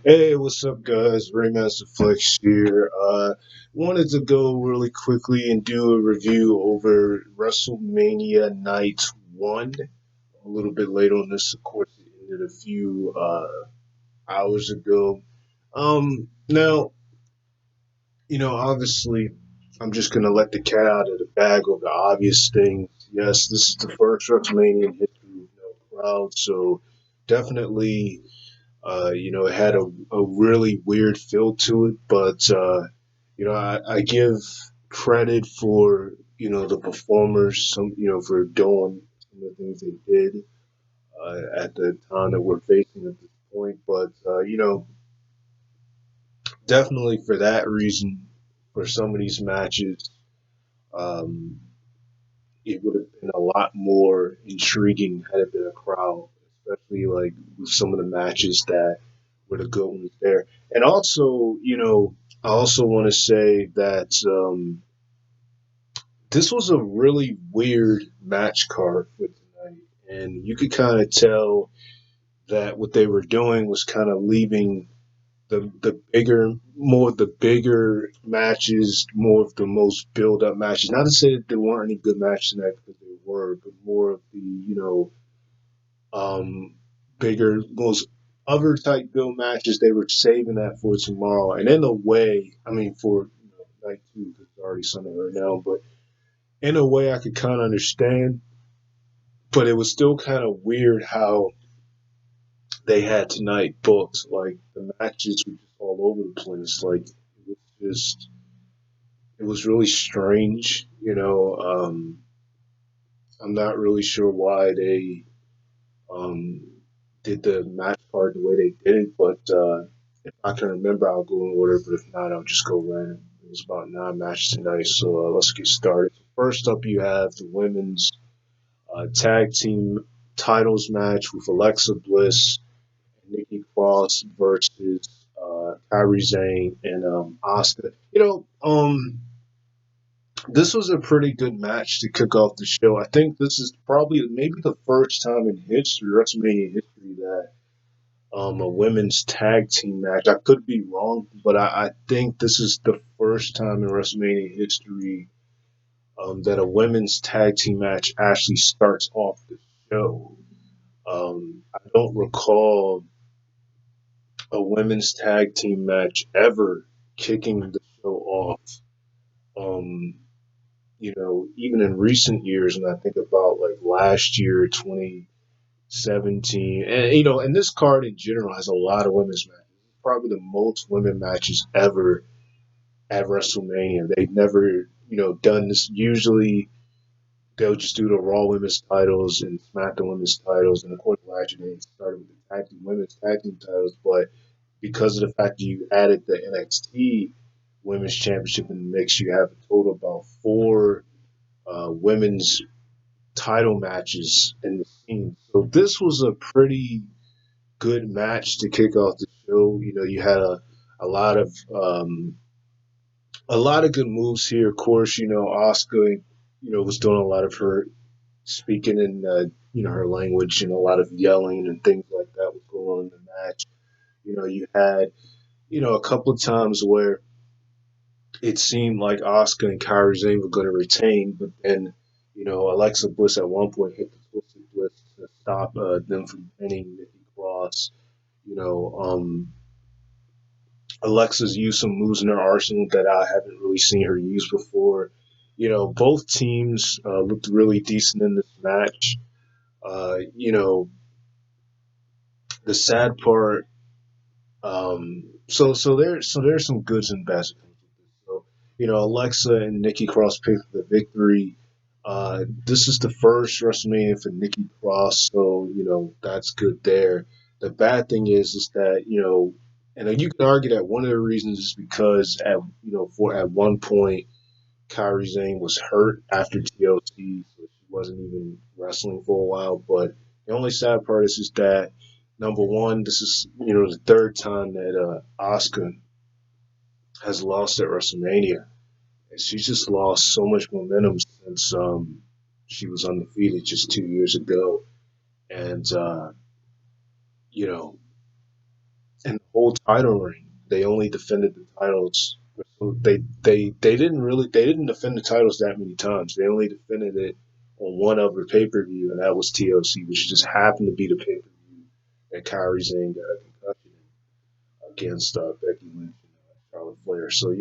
Hey, what's up, guys? Raymaster Flex here. Wanted to go really quickly and do a review over WrestleMania Night 1. A little bit late on this, of course, it ended a few hours ago. Now, obviously, I'm just going to let the cat out of the bag of the obvious things. Yes, this is the first WrestleMania in history with no crowd, so definitely. It had a really weird feel to it, but I give credit for the performers, for doing some of the things they did at the time that we're facing at this point. But definitely for that reason, for some of these matches, um, it would have been a lot more intriguing had it been a crowd, especially like with some of the matches that were the good ones there. And also, I also want to say that this was a really weird match card for tonight, and you could kind of tell that what they were doing was kind of leaving the bigger matches, more of the most build up matches. Not to say that there weren't any good matches tonight because there were, but more of the um, bigger, most other type build matches. They were saving that for tomorrow, and in a way, I mean for night two because it's already Sunday right now, but in a way, I could kind of understand. But it was still kind of weird how they had tonight booked. Like the matches were just all over the place. Like it was just it was really strange. I'm not really sure why they um, did the match card the way they did it, but if I can remember, I'll go in order. But if not, I'll just go random. It was about 9 matches tonight, so let's get started. First up, you have the women's tag team titles match with Alexa Bliss and Nikki Cross versus Kairi Sane and Asuka. This was a pretty good match to kick off the show. I think this is probably maybe the first time in history, WrestleMania history, that a women's tag team match. I could be wrong, but I think this is the first time in WrestleMania history that a women's tag team match actually starts off the show. I don't recall a women's tag team match ever kicking the show off. Um, Even in recent years, and I think about like last year, 2017, and and this card in general has a lot of women's matches. Probably the most women matches ever at WrestleMania. They've never, done this. Usually, they'll just do the Raw Women's titles and SmackDown Women's titles, and of course, last year they started with the women's tag team titles. But because of the fact that you added the NXT Women's Championship in the mix, you have a total of about four women's title matches in the scene. So this was a pretty good match to kick off the show. You had a lot of a lot of good moves here. Of course, Asuka, was doing a lot of her speaking in her language and a lot of yelling and things like that was going on in the match. You had a couple of times where it seemed like Asuka and Kairi Sane were going to retain, but then Alexa Bliss at one point hit the Twisted Bliss to stop them from pinning Nikki Cross. You know, Alexa's used some moves in her arsenal that I haven't really seen her use before. Both teams looked really decent in this match. The sad part. So there's some goods and bads. So Alexa and Nikki Cross picked the victory. This is the first WrestleMania for Nikki Cross, so that's good there. The bad thing is that and you can argue that one of the reasons is because at one point Kairi Sane was hurt after TLC, so she wasn't even wrestling for a while. But the only sad part is that number one, this is the third time that Asuka has lost at WrestleMania, and she's just lost so much momentum since she was undefeated just 2 years ago. And you know, in the whole title reign, they only defended the titles. They didn't really they didn't defend the titles that many times. They only defended it on one other pay per view, and that was TLC, which just happened to be the pay per view that Kyrie Sane got a concussion against Becky Lynch and Charlotte Flair. So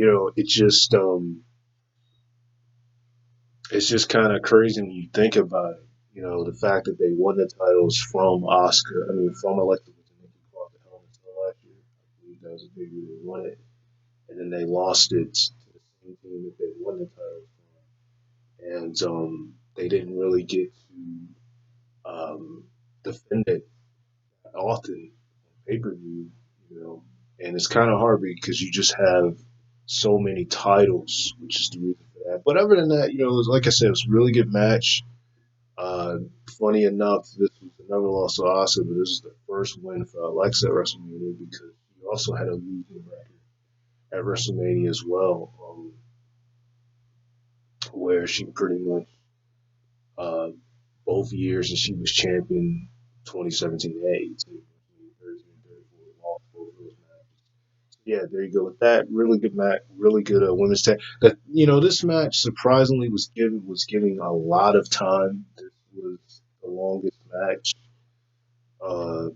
it's just kind of crazy when you think about it. You know, the fact that they won the titles from Oscar, I mean, from Alexa Bliss and Nikki Cross the Hell in a Cell last year. I believe that was a big year they won it. And then they lost it to the same team that they won the titles from. And they didn't really get to defend it often on pay per view, you know. And it's kind of hard because you just have so many titles, which is the reason for that. But other than that, you know, it was, like I said, it was a really good match. Uh, Funny enough, this was another loss to Asuka, but this is the first win for Alexa at WrestleMania because she also had a losing record at WrestleMania as well, where she pretty much uh, both years that she was champion 2017 and 18, lost both of those matches. Yeah, there you go with that. Really good match, really good women's tag. That this match surprisingly was giving a lot of time. This was the longest match uh,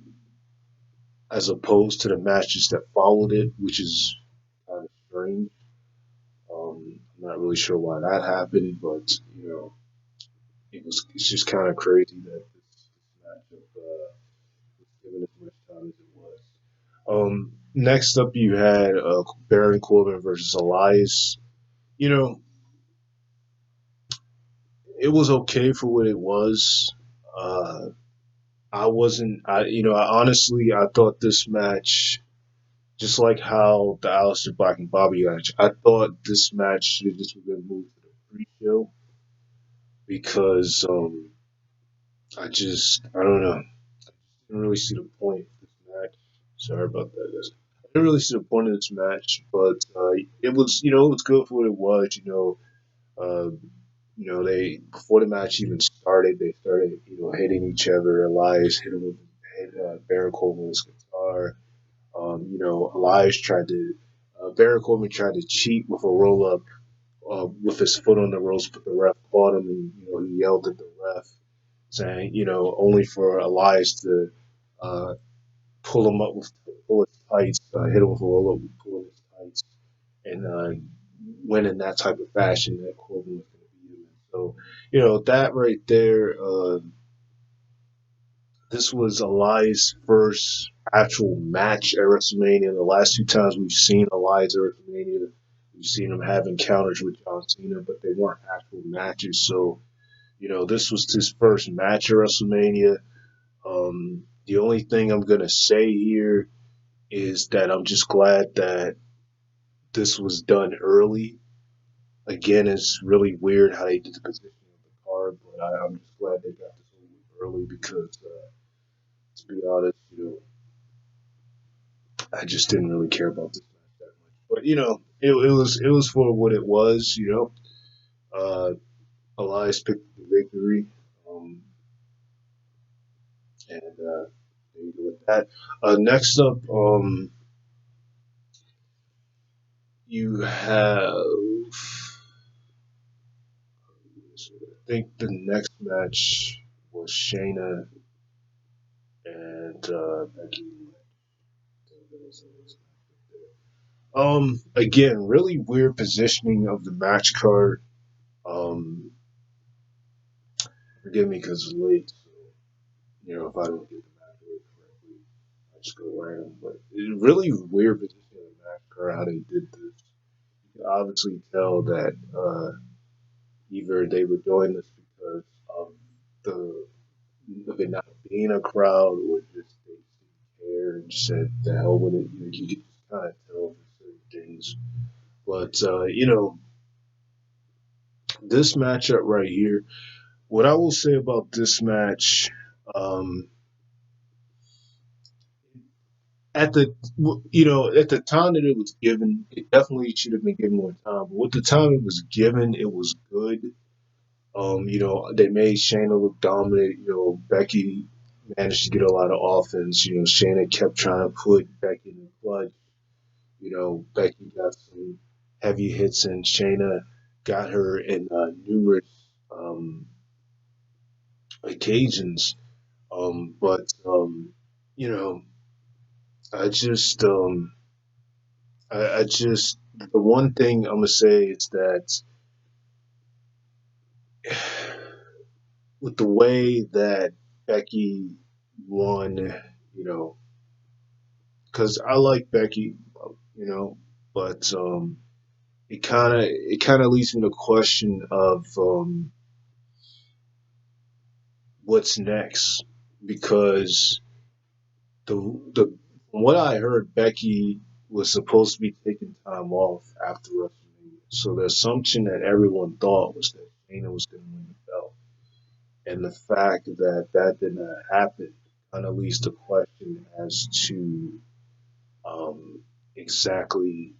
as opposed to the matches that followed it, which is kind of strange. I'm not really sure why that happened, but it's just kind of crazy that this matchup was given as much time as it was. Next up, you had Baron Corbin versus Elias. You know, it was okay for what it was. Uh, I wasn't. I honestly, I thought this match, just like how the Aleister Black and Bobby match, I thought this match should have just been moved to the pre-show because I don't know. Didn't really see the point of this match. Sorry about that, guys. I didn't really see the point of this match, but it was good for what it was. They before the match even started, they started hitting each other. Elias hit Baron Corbin with his guitar. Elias tried to Baron Corbin tried to cheat with a roll up with his foot on the ropes, but the ref caught him, and he yelled at the ref, saying only for Elias to uh, pull him up with pull his tights, hit him with a roll up with pull his tights, and win in that type of fashion that Corbin was going to be doing. So, that right there, this was Elias' first actual match at WrestleMania. The last two times we've seen Elias at WrestleMania, we've seen him have encounters with John Cena, but they weren't actual matches. So, this was his first match at WrestleMania. The only thing I'm going to say here is that I'm just glad that this was done early. Again, it's really weird how they did the positioning of the card, but I'm just glad they got this over early because, to be honest, I just didn't really care about this match that much. But it was for what it was. Elias picked the victory, and there you go with that. Next up, you have. I think the next match was Shayna and Becky. Again, really weird positioning of the match card. Um, Forgive me because it's late. So, if I don't get the match order correctly, I just go random. But it's really weird positioning of the match card how they did this. You can obviously tell that either they were doing this because of the of it not being a crowd, or just they didn't care and just said the hell with it. You could just kind of tell for certain things. But this matchup right here, what I will say about this match, um, at the time that it was given, it definitely should have been given more time. But with the time it was given, it was good. They made Shayna look dominant. Becky. managed to get a lot of offense. Shayna kept trying to put Becky in the clutch. Becky got some heavy hits, and Shayna got her in numerous um, occasions. But you know, I just, I just, the one thing I'm gonna say is that with the way that Becky won, you know, because I like Becky, you know, but it kind of leads me to question of what's next because the the from what I heard, Becky was supposed to be taking time off after WrestleMania. So the assumption that everyone thought was that Shayna was going to win the belt, and the fact that that did not happen kind of leads to question as to um, exactly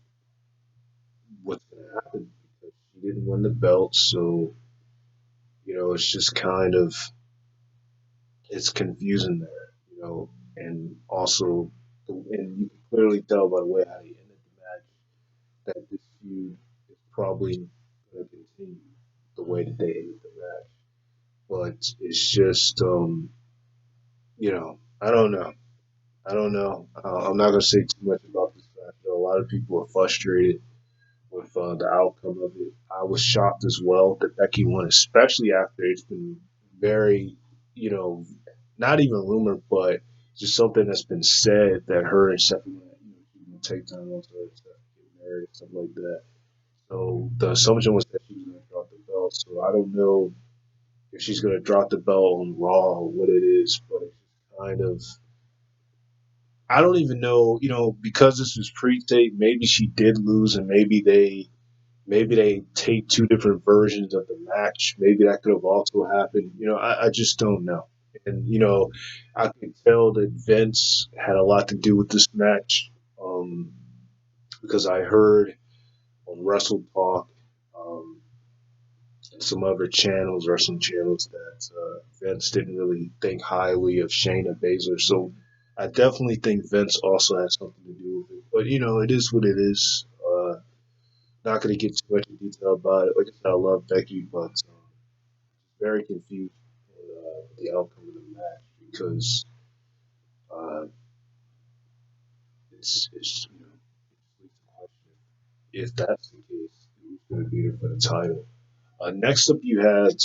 what's going to happen because she didn't win the belt. So it's just kind of it's confusing there, and also, and you can clearly tell by the way how they ended the match that this feud is probably going to continue the way that they ended the match. But it's just, I don't know. I don't know. I'm not going to say too much about this match. A lot of people are frustrated with the outcome of it. I was shocked as well that Becky won, especially after it's been very, you know, not even rumored, but just something that's been said that her and Stephanie, she's gonna take time off to get married, stuff like that. So the assumption was that she was gonna drop the belt. So I don't know if she's gonna drop the belt on Raw or what it is, but it's kind of I don't even know, because this was pre-tape, maybe she did lose and maybe they take two different versions of the match. Maybe that could have also happened. I just don't know. And I could tell that Vince had a lot to do with this match because I heard on Wrestle Talk um, and some other channels, wrestling channels, that Vince didn't really think highly of Shayna Baszler. So I definitely think Vince also had something to do with it. But it is what it is. Not going to get too much in detail about it. Like I said, I love Becky, but very confused with the outcome of the match because uh, it's it's a question if that's the case, who's going to be there for the title. Next up, you had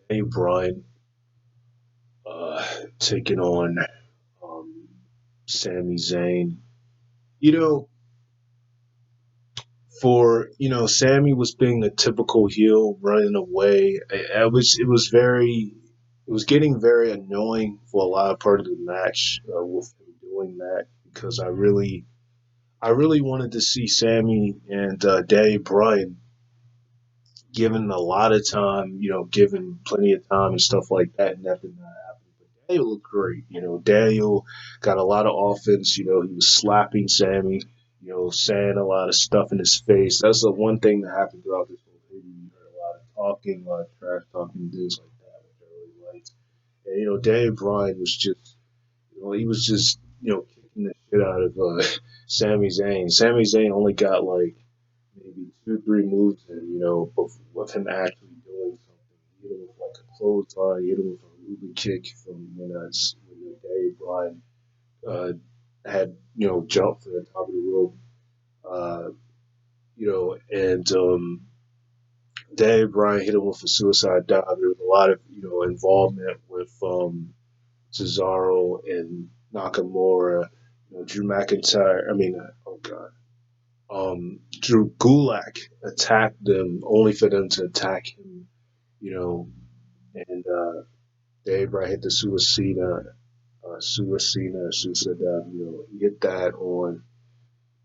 Daniel Bryan taking on um, Sami Zayn. You know, Sammy was being a typical heel, running away. It was getting very annoying for a lot of part of the match with him doing that because I really wanted to see Sammy and Daniel Bryan given a lot of time, given plenty of time and stuff like that, and that did not happen. But Daniel looked great. Daniel got a lot of offense. He was slapping Sammy, saying a lot of stuff in his face. That's the one thing that happened throughout this whole thing. You heard a lot of talking, a lot of trash talking, things like that, which I really liked. And, Daniel Bryan was just, he was just, kicking the shit out of Sami Zayn. Sami Zayn only got like maybe two, three moves, and with him actually doing something. He hit him with like a clothesline, he hit him with a Ruby kick from when Dave Bryan had jumped from the top of the rope, and Dave Bryan hit him with a suicide dive. There was a lot of involvement with Cesaro and Nakamura, Drew McIntyre. I mean, oh god, Drew Gulak attacked them only for them to attack him, you know, and Dave Bry hit the Suicida,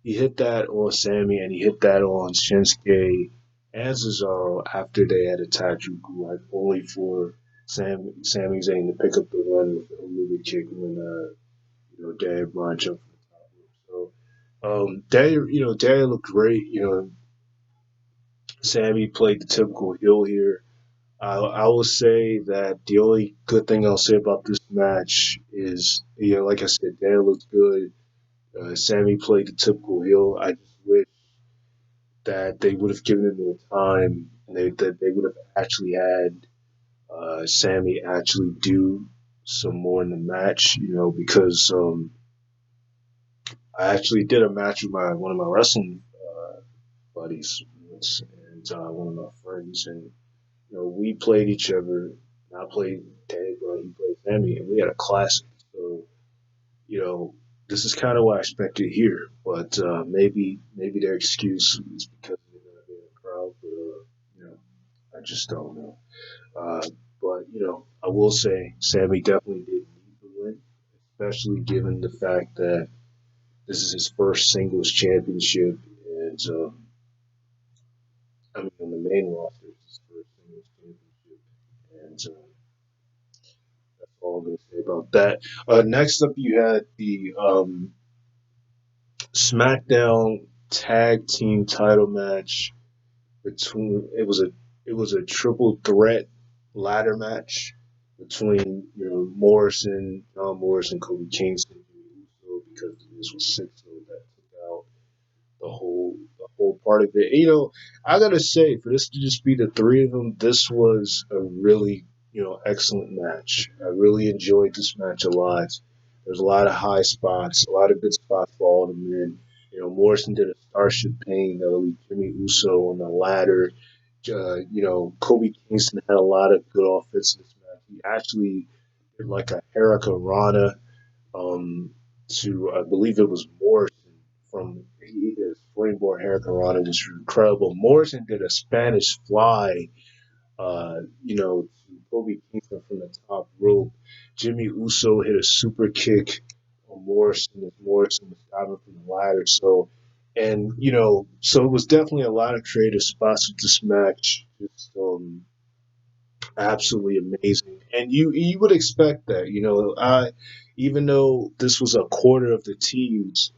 he hit that on Sammy and he hit that on Shinsuke and Cesaro after they had attacked Drew Gulak only for Sami Zayn to pick up the win with a movie kick when Dave Bryan jumped from the top rope. So Daniel looked great. Sammy played the typical heel here. I will say that the only good thing I'll say about this match is, like I said, Dan looked good. Sammy played the typical heel. I just wish that they would have given him more time, and that they would have actually had Sammy actually do some more in the match. Because I actually did a match with my one of my wrestling buddies once, and one of my friends, and we played each other. And I played Danny Bryan, he played Sammy, and we had a classic. So you know, this is kind of what I expected here, but maybe their excuse is because they're going to be in the crowd, but I just don't know. Uh, but I will say Sammy definitely did need the win, especially given the fact that this is his first singles championship, and I mean on the main roster, it's his first singles championship, and that's all I'm going to say about that. Next up, you had the SmackDown Tag Team Title match between it was a triple threat ladder match between John Morrison, Kobe Kingston, and Uso because this was 6 that took out the whole part of it. I gotta say, for this to just be the three of them, this was a really excellent match. I really enjoyed this match a lot. There's a lot of high spots, a lot of good spots for all the men. Morrison did a Starship Pain that lead Jimmy Uso on the ladder. Kobe Kingston had a lot of good offense in this match. He actually did like a Hurricane um, to I believe it was Morrison from he did a springboard Hurricane, which was incredible. Morrison did a Spanish fly, to Kobe Kingston from the top rope. Jimmy Uso hit a super kick on Morrison as Morrison was diving from the ladder. So it was definitely a lot of creative spots with this match. Just absolutely amazing. And you would expect that, I even though this was a quarter of the teams,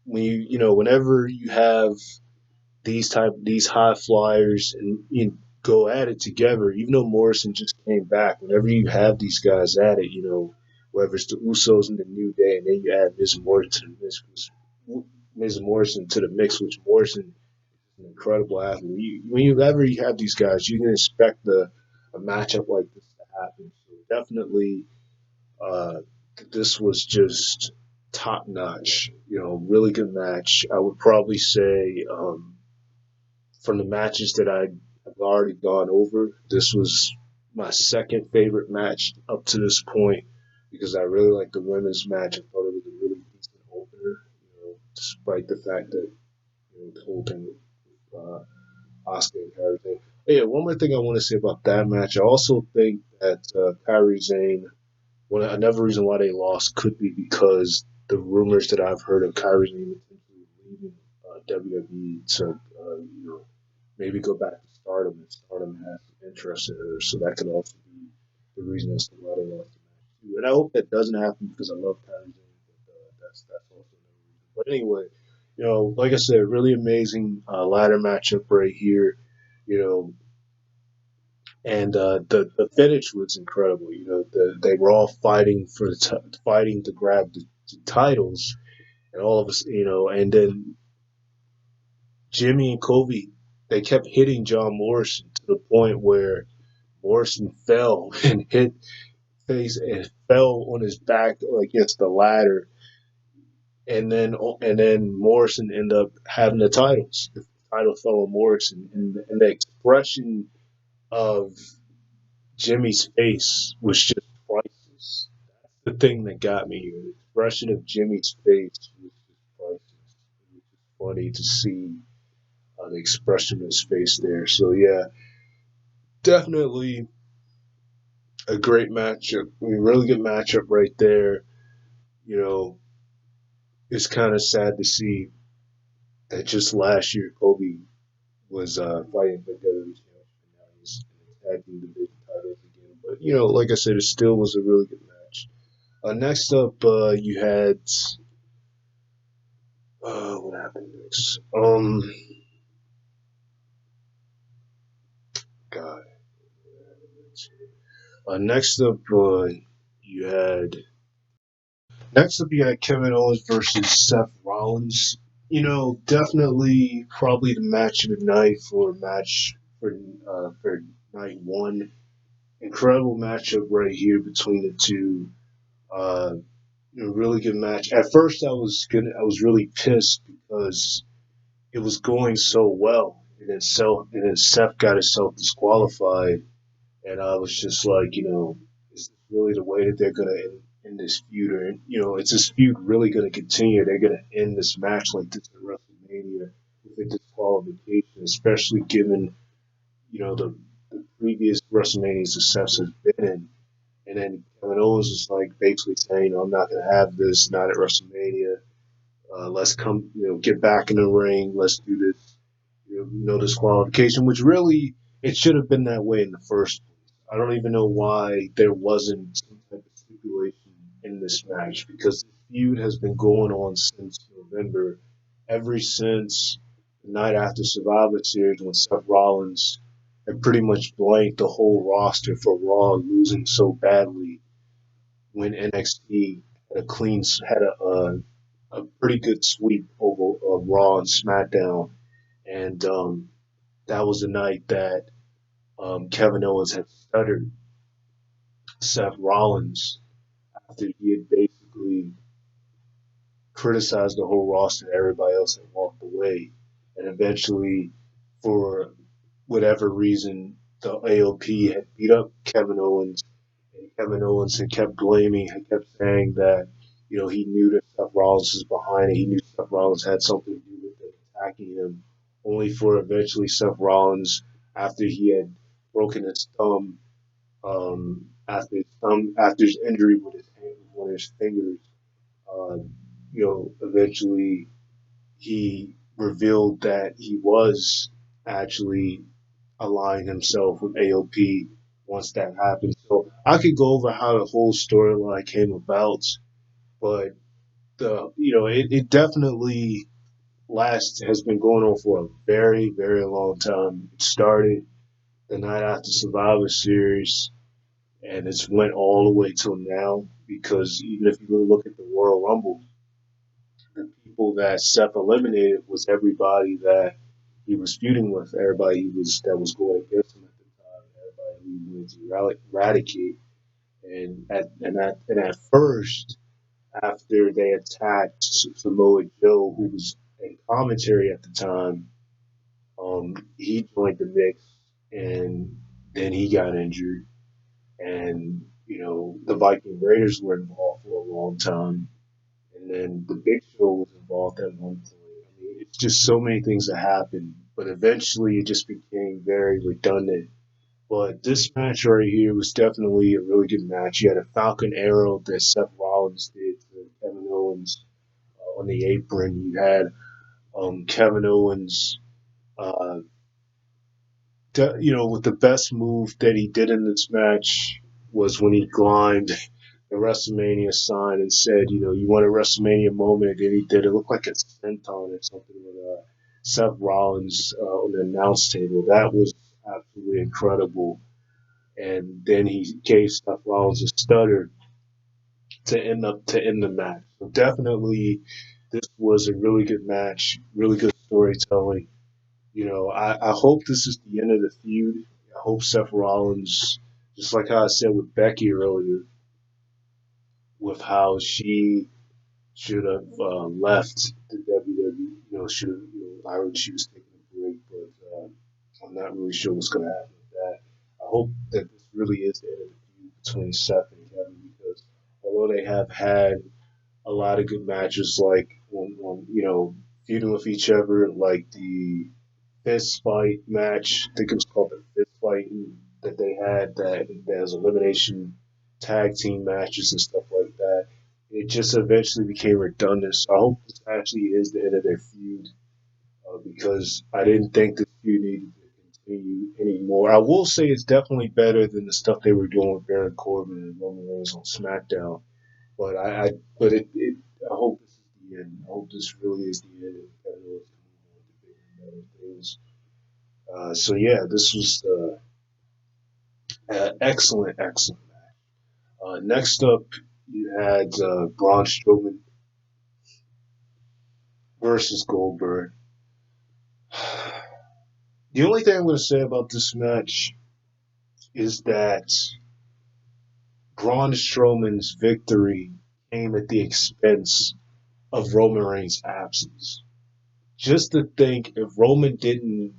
whenever you have these high flyers and you go at it together, even though Morrison just came back, whenever you have these guys at it, whether it's the Usos and the New Day, and then you add Miz Morrison to the mix, which Morrison an incredible athlete. Whenever you have these guys, you can expect a matchup like this to happen. So definitely, uh, this was just top notch. Really good match. I would probably say from the matches that I've already gone over, this was my second favorite match up to this point because I really liked the women's match. I thought it was a really decent opener, despite the fact that the whole thing with Oscar and Kairi Sane. Yeah, one more thing I want to say about that match. I also think that Kairi Sane, another reason why they lost could be because the rumors that I've heard of Kairi Sane potentially leaving WWE to, maybe go back to Stardom, and Stardom has interest in her. So that could also be the reason as to why they lost the match too. And I hope that doesn't happen because I love Kairi Sane, but that's also another reason. But anyway, like I said, really amazing ladder matchup right here. You know, and the finish was incredible. They were all fighting fighting to grab the titles, and all of us, and then Jimmy and Kobe, they kept hitting John Morrison to the point where Morrison fell and hit face and fell on his back against the ladder, and then Morrison ended up having the titles. The title fell on Morrison, and the expression of Jimmy's face was just priceless. The thing that got me here, the expression of Jimmy's face was just priceless. It was just funny to see the expression of his face there. So yeah, definitely a great matchup. I mean, really good matchup right there. You know, it's kind of sad to see that just last year Kobe was fighting for WWE champion. Now he's attacking the big titles again. But like I said, it still was a really good match. Next up, you had what happened next? God. Next up, you had you had Kevin Owens versus Seth Rollins. Definitely probably the match of the night for night one. Incredible matchup right here between the two. Uh, really good match. At first, I was really pissed because it was going so well, and then Seth got himself disqualified, and I was just like, is this really the way that they're gonna end this feud? Or is this feud really gonna continue? They're gonna end this match like this at WrestleMania with a disqualification, especially given the previous WrestleManias that Seth has been in. And then Kevin Owens is like basically saying, I'm not going to have this, not at WrestleMania. Let's come, get back in the ring. Let's do this, no disqualification, which really, it should have been that way in the first place. I don't even know why there wasn't some type of stipulation in this match because the feud has been going on since November, ever since the night after Survivor Series when Seth Rollins had pretty much blanked the whole roster for Raw, losing so badly when NXT had a pretty good sweep over Raw and SmackDown, and that was the night that Kevin Owens had stuttered Seth Rollins after he had basically criticized the whole roster and everybody else had walked away, and eventually, for whatever reason, the AOP had beat up Kevin Owens. Kevin Owens had kept had kept saying that, he knew that Seth Rollins was behind it. He knew Seth Rollins had something to do with it, attacking him, only for eventually Seth Rollins, after he had broken his thumb, after his injury with his hand, with his fingers, uh, eventually he revealed that he was actually align himself with AOP once that happened. So I could go over how the whole storyline came about, but it definitely has been going on for a very, very long time. It started the night after Survivor Series and it's went all the way till now because even if you look at the Royal Rumble, the people that Seth eliminated was everybody that he was feuding with, everybody that was going against him at the time, everybody he wanted to eradicate. And at first, after they attacked Samoa Joe, who was in commentary at the time, he joined the mix, and then he got injured, and the Viking Raiders were involved for a long time, and then the Big Show was involved at one point. I mean, it's just so many things that happened, but eventually it just became very redundant. But this match right here was definitely a really good match. You had a Falcon Arrow that Seth Rollins did to Kevin Owens on the apron. You had Kevin Owens, uh, with the best move that he did in this match was when he climbed the WrestleMania sign and said, you want a WrestleMania moment, and he did. It looked like a senton or something with Seth Rollins on the announce table. That was absolutely incredible. And then he gave Seth Rollins a stutter to end the match. So definitely, this was a really good match, really good storytelling. I hope this is the end of the feud. I hope Seth Rollins, just like how I said with Becky earlier, with how she should have left the WWE. Should have. I heard she was taking a break, but I'm not really sure what's going to happen with that. I hope that this really is the end of the feud between Seth and Kevin because although they have had a lot of good matches, like when feuding with each other, like the fist fight match. I think it was called the fist fight that they had. That there's elimination tag team matches and stuff like that. It just eventually became redundant. So I hope this actually is the end of their feud because I didn't think this feud needed to continue anymore. I will say it's definitely better than the stuff they were doing with Baron Corbin and Roman Reigns on SmackDown. But but I hope this is the end. I hope this really is the end. And Kevin Owens can move on to bigger and better things. So yeah, this was. Excellent, excellent. Next up, you had Braun Strowman versus Goldberg. The only thing I'm going to say about this match is that Braun Strowman's victory came at the expense of Roman Reigns' absence. Just to think, if Roman didn't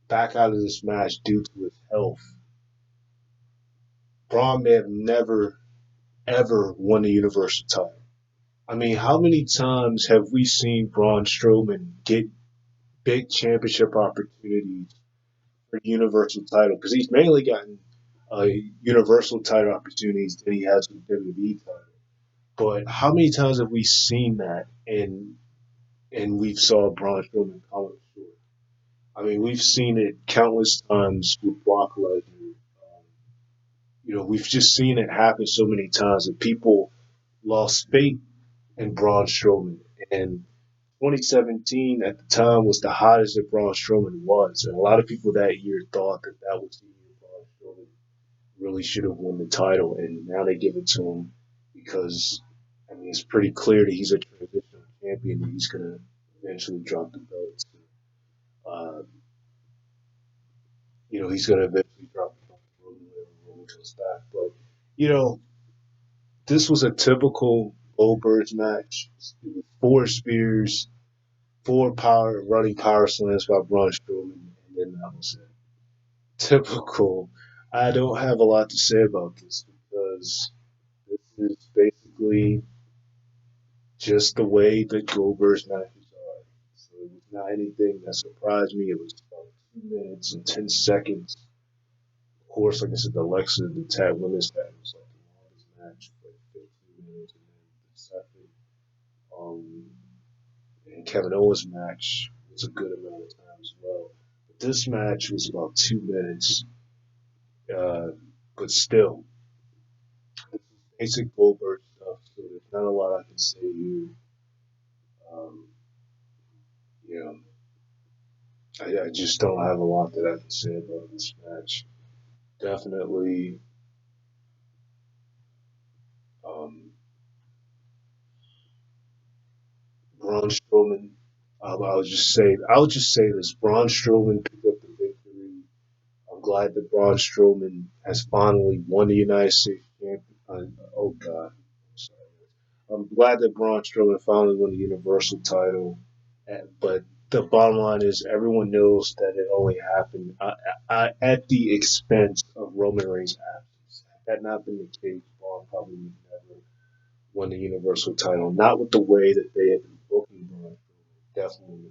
back out of this match due to his health, Braun may have never, ever won the Universal title. I mean, how many times have we seen Braun Strowman get big championship opportunities for the Universal title? Because he's mainly gotten Universal title opportunities than he has with the WWE title. But how many times have we seen that and we've saw Braun Strowman come up short? I mean, we've seen it countless times with Brock Lesnar. We've just seen it happen so many times that people lost faith in Braun Strowman. And 2017 at the time was the hottest that Braun Strowman was. And a lot of people that year thought that that was the year Braun Strowman really should have won the title. And now they give it to him because, I mean, it's pretty clear that he's a transitional champion and he's going to eventually drop the belt. Uh, he's going to eventually drop the belt to Roman when Roman comes back. But, you know, this was a typical Goldberg's match. It was four spears, four power running power slams by Braun Strowman, and then that was it. Typical. I don't have a lot to say about this because this is basically just the way that Goldberg's matches are. So it was not anything that surprised me. It was about 2 minutes and 10 seconds. Of course, like I said, the tag women's tag was like the longest match, like 15 minutes, and then the second um, and Kevin Owens match was a good amount of time as well. But this match was about 2 minutes, uh, but still, basic Goldberg stuff. So there's not a lot I can say here. Um, you know, I just don't have a lot that I can say about this match. Definitely, um, Braun Strowman. I'll just say this: Braun Strowman picked up the victory. I'm glad that Braun Strowman has finally won the United States champion. Oh God, I'm sorry. I'm glad that Braun Strowman finally won the Universal title. But the bottom line is, everyone knows that it only happened at the expense of Roman Reigns' absence. Had that not been the case, Braun probably would never won the Universal title. Not with the way that they had been booking Braun Strowman. Definitely.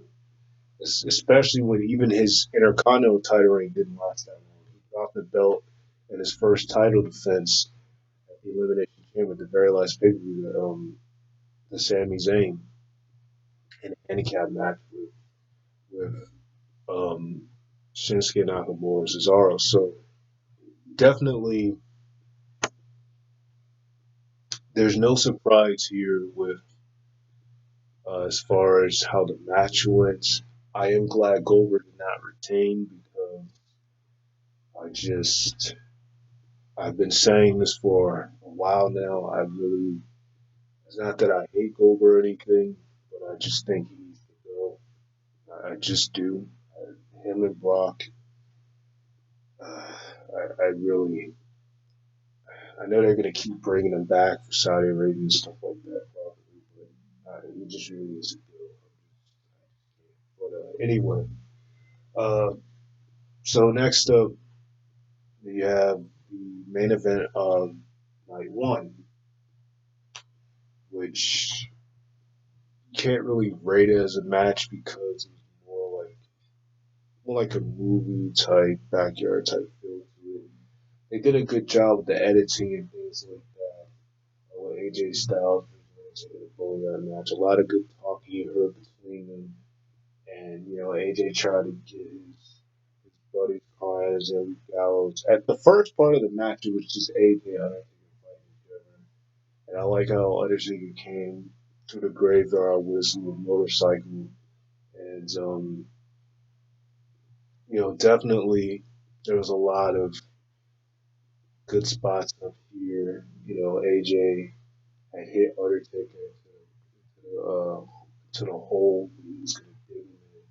Especially when even his Intercontinental title reign didn't last that long. He dropped the belt in his first title defense at the Elimination Chamber at the very last pay per view, the Sami Zayn in a handicap match with Shinsuke Nakamura and Cesaro. So definitely, there's no surprise here with as far as how the match went. I am glad Goldberg did not retain because I just I've been saying this for a while now. It's not that I hate Goldberg or anything, but I just think he needs to go. I just do. Him and Brock, I really, I know they're going to keep bringing him back for Saudi Arabia and stuff like that, probably, but he just really needs to go. But anyway, uh, so next up, we have the main event of night one, which can't really rate it as a match because it's more like a movie type, backyard type feel to it. They did a good job with the editing and things like that. With AJ Styles in the Boneyard match, a lot of good talking you heard between them, and AJ tried to get his buddies crying as Joey Gallows. At the first part of the match, it was just AJ and Undertaker fighting each other, and I like how Undertaker came to the graveyard with his little motorcycle, and definitely there was a lot of good spots up here. You know, AJ had hit Undertaker to the hole. He was going to dig him in,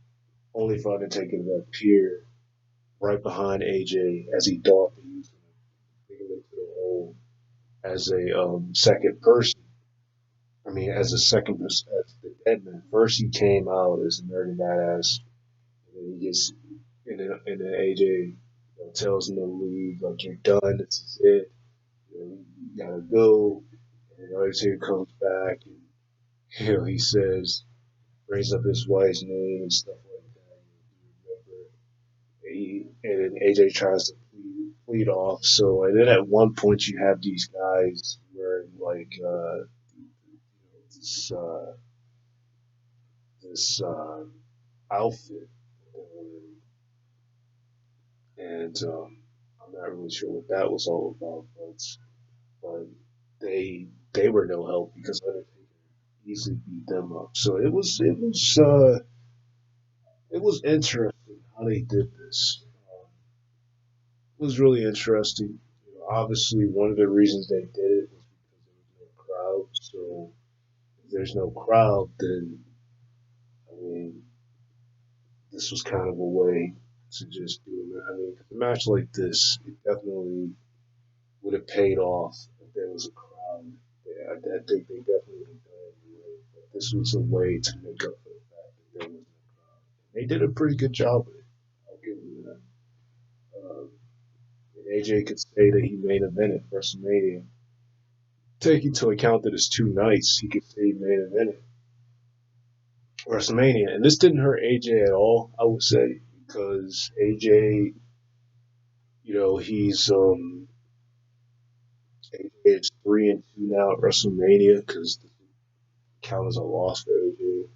only for Undertaker to appear right behind AJ as he thought that he was going to dig him into the hole as a second person. I mean, as a second person, as the dead man. First, he came out as a nerdy badass, and then he gets, and then AJ tells him to leave, like you're done, this is it, you gotta go. And Undertaker comes back, and he says, brings up his wife's name and stuff like that. You remember, and then AJ tries to plead off. So, and then at one point, you have these guys wearing like this this outfit, and I'm not really sure what that was all about, but they were no help because Undertaker easily beat them up. So it was interesting how they did this. It was really interesting. You know, obviously, one of the reasons they did it was because there was no crowd. So if there's no crowd, then I mean, this was kind of a way to just do it. I mean, a match like this, it definitely would have paid off if there was a crowd. Yeah, I think they definitely would have done it anyway. But this was a way to make up for the fact that there was no crowd. They did a pretty good job with it. I'll give them that. And AJ could say that he main evented WrestleMania. Take into account that it's 2 nights, he could say he main evented WrestleMania. And this didn't hurt AJ at all, I would say, because AJ, he's AJ is 3-2 now at WrestleMania because count as a loss for AJ.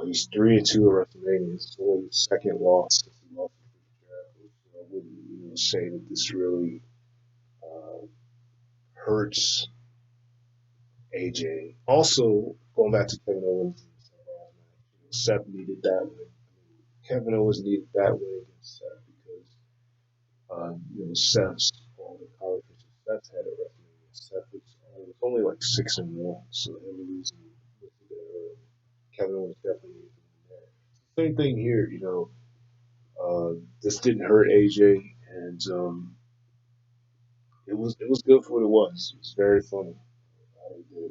He's 3-2 at WrestleMania. It's only his second loss since he lost to Jericho. So I wouldn't, say that this really uh, hurts AJ. Also, going back to Kevin Owens, Seth needed that win. Kevin Owens needed that win against Seth because Seth's all the accomplishments Seth had at WrestleMania. Seth was only like 6-1, so him losing Kevin Owens definitely needed to win that. Same thing here, this didn't hurt AJ, and it was good for what it was. It was very funny.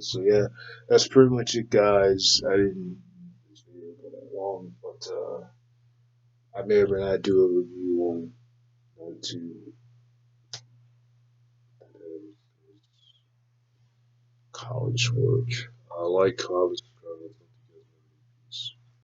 So yeah, that's pretty much it, guys. I didn't this video go that long, but I may or may not do a review on to college work. I like college